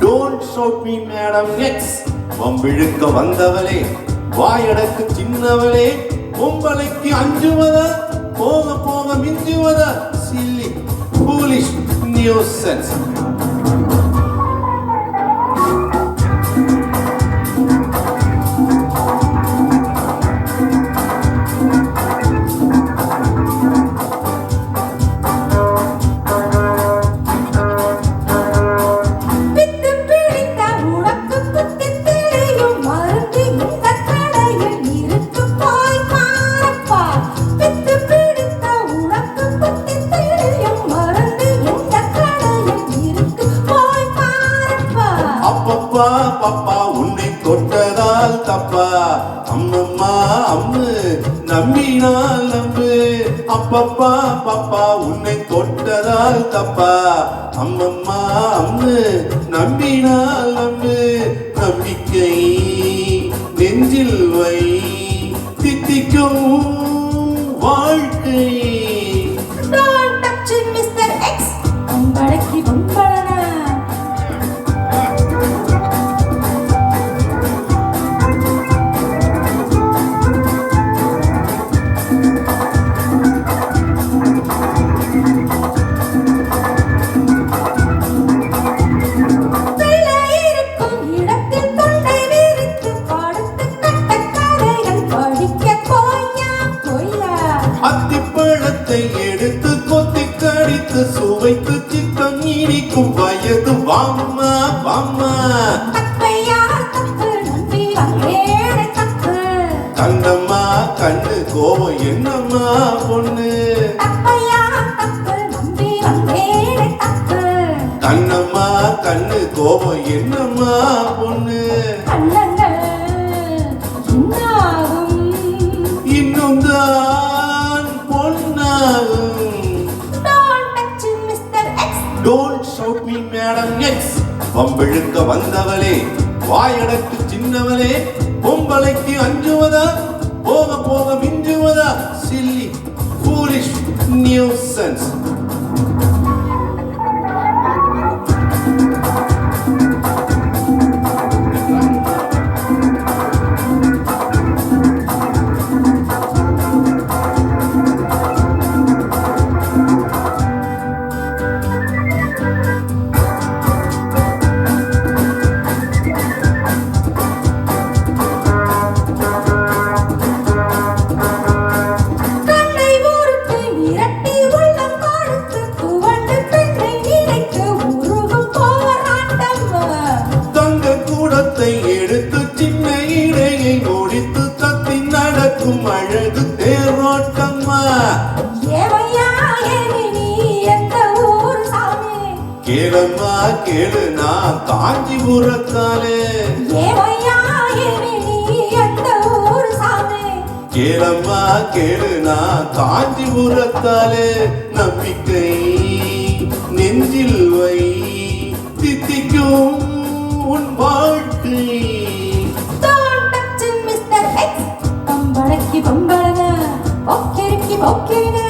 Don't shout me madam X. வம்பிழுக்க வந்தவளே, வாயடக்கு சின்னவளே, பொம்பளைக்கு அஞ்சுவதா, போக போக மிஞ்சுவதா, silly, foolish, nuisance. பாப்பா உன்னை தொட்டதால் தப்பா, அம்மம்மா அம்மு நம்பினால் நம்பு. அப்பப்பா பாப்பா உன்னை தொட்டதால் தப்பா, அம்மம்மா அம்மு நம்பினால் நம்பு. நம்பிக்கை நெஞ்சில் வை, தித்திக்கும் வாழ்க்கை. Don't touch it, Mr. X. பொம்பளைக்கு பொம்பளனா. அத்திப்பழத்தை எடுத்து கொத்தி கடித்து சுவைத்து சித்தம் இனிக்கும் வயது வாம்மா வாம்மா. கண்ணம்மா கண்ணு கோவம் என்னம்மா பொண்ணு. கண்ணம்மா கண்ணு கோவம் என்னம்மா பொண்ணு. இன்னும் தான் பொன்னாகும். Don't shout me madam X. வம்பிழுக்க வந்தவளே, வாயடக்கு சின்னவளே, பொம்பளைக்கு அஞ்சுவதா, போக போக மிஞ்சுவதா, silly, foolish, nuisance. எடுத்து சின்ன இடையை ஓடித்து தத்தி நடக்கும் அழகு தேரோட்டம்மா. கேளம்மா கேளு நான் காஞ்சிபுரத்தாலே. கேளம்மா கேளு நான் காஞ்சிபுரத்தாலே. நம்பிக்கை நெஞ்சில் வை, தித்திக்கும் உன் வாழ்க்கை. Don't touch it, Mr. X. பொம்பளைக்கு பொம்பளனா, பொக்கிரிக்கு பொக்கிரினா.